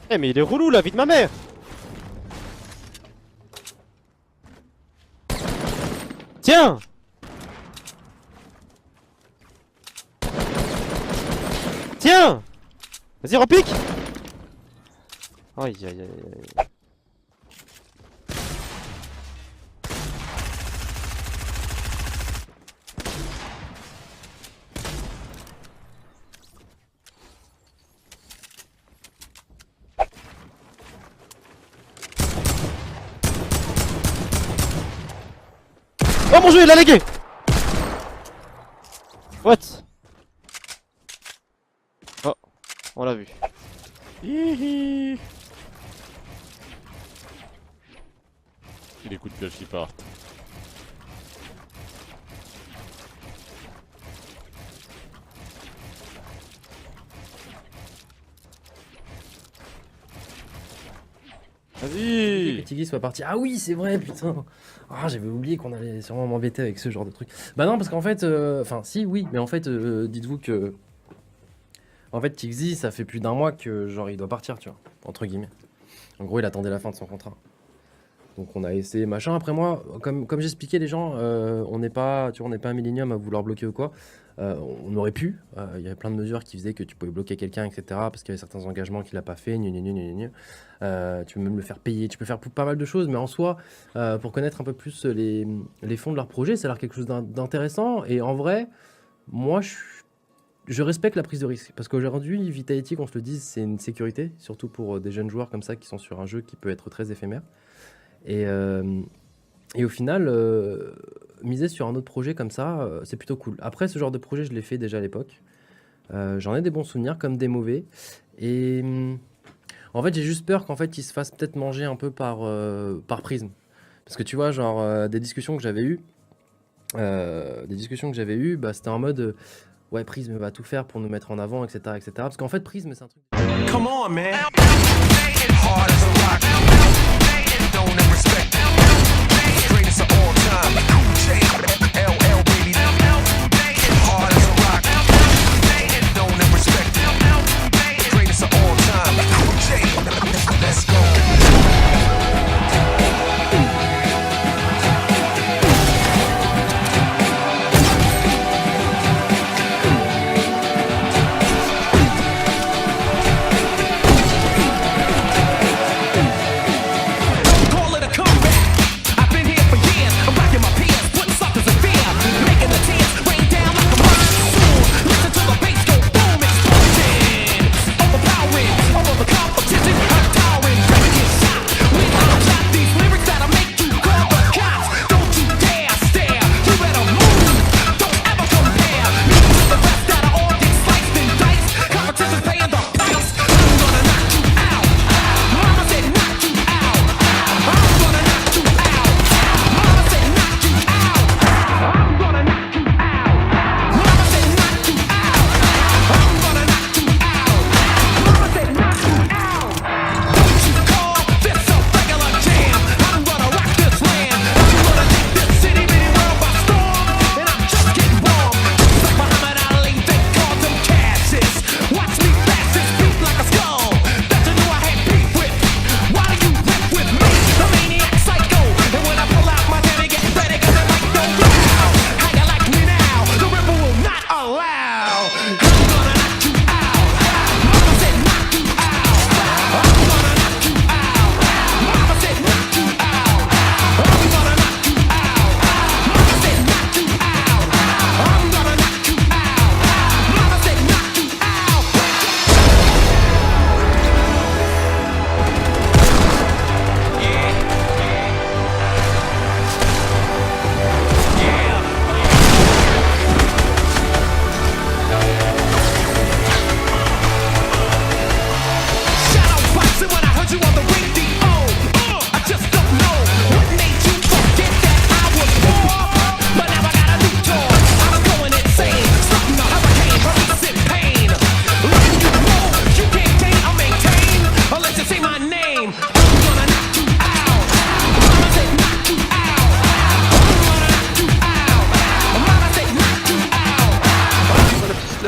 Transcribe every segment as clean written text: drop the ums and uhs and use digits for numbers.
Eh mais il est relou la vie de ma mère. Tiens. Tiens. Vas-y repique. Aïe aïe aïe aïe. Oh mon jeu il a lagué. What? Oh, on l'a vu. Hihi. Les coups de pioche qui partent. Vas-y. Que Tiggy soit parti. Ah oui, c'est vrai, putain. Ah, j'avais oublié qu'on allait sûrement m'embêter avec ce genre de truc. Bah non, parce qu'en fait, enfin, si, oui, mais en fait, dites-vous que. En fait, Tiggy, ça fait plus d'un mois que, genre, il doit partir, tu vois, entre guillemets. En gros, il attendait la fin de son contrat. Donc, on a essayé, machin. Après, moi, comme j'expliquais, les gens, on n'est pas, tu vois, on n'est pas un millénium à vouloir bloquer ou quoi. On aurait pu. Il y avait plein de mesures qui faisaient que tu pouvais bloquer quelqu'un, etc. Parce qu'il y avait certains engagements qu'il n'a pas fait. Tu peux même le faire payer. Tu peux faire pas mal de choses. Mais en soi, pour connaître un peu plus les fonds de leur projet, ça a l'air quelque chose d'intéressant. Et en vrai, moi, je respecte la prise de risque. Parce qu'aujourd'hui, Vitality, qu'on se le dise, c'est une sécurité. Surtout pour des jeunes joueurs comme ça qui sont sur un jeu qui peut être très éphémère. Et au final, miser sur un autre projet comme ça, c'est plutôt cool. Après, ce genre de projet, je l'ai fait déjà à l'époque. J'en ai des bons souvenirs, comme des mauvais. Et en fait, j'ai juste peur qu'en fait, il se fasse peut-être manger un peu par Prism. Parce que tu vois, genre, des discussions que j'avais eues, bah, c'était en mode... ouais, Prism va tout faire pour nous mettre en avant, etc. etc. Parce qu'en fait, Prism, c'est un truc... Come on, man. Hard as a rock. Known and respected. Greatest of all time. LL, baby. Hard as a rock. Known and respected. Greatest of all time. Let's go.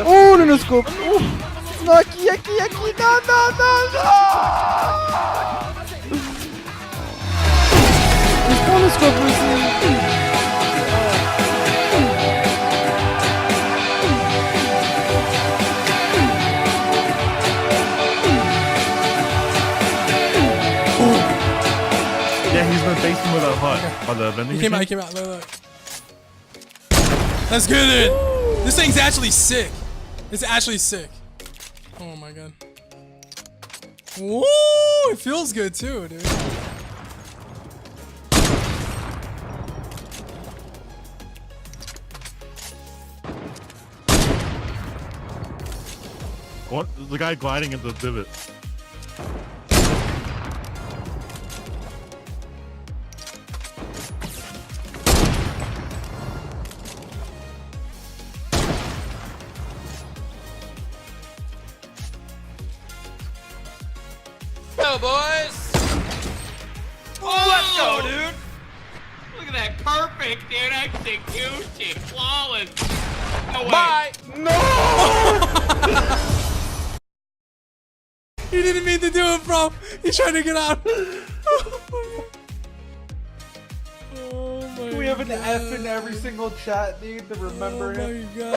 Oh le noscope. Non, qui? Non, non, non, non. Je prends le scope aussi. Yeah, he's been facing with a hut by the vending He came out, machine. Look, look. That's good, dude. This thing's actually sick. It's actually sick. Oh my god. Woo! It feels good too, dude. What? The guy gliding into the divot. Go, boys! Let's go, dude! Look at that perfect, dude. Execution. Flawless. No way. Bye! He didn't mean to do it, bro. He's trying to get out. Oh my We have an F in every single chat, dude, to remember him. Oh my god.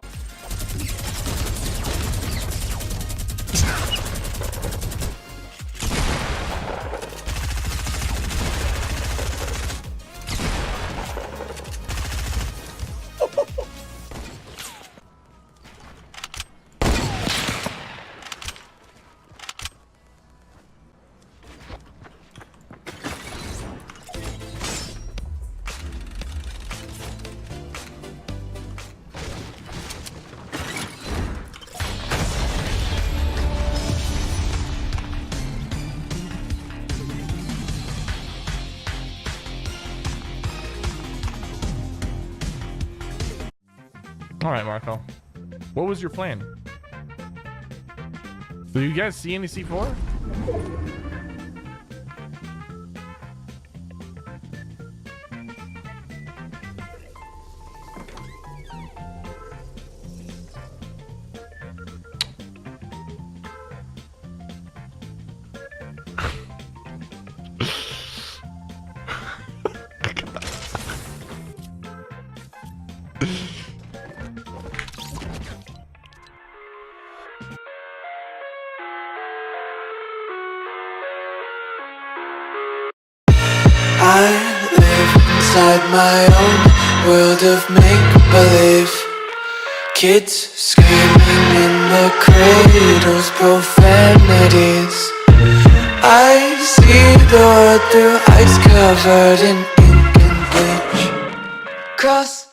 All right, Marco. What was your plan? Do you guys see any C4? I live inside my own world of make-believe. Kids screaming in the cradles, profanities. I see the world through ice covered in ink and bleach. Cross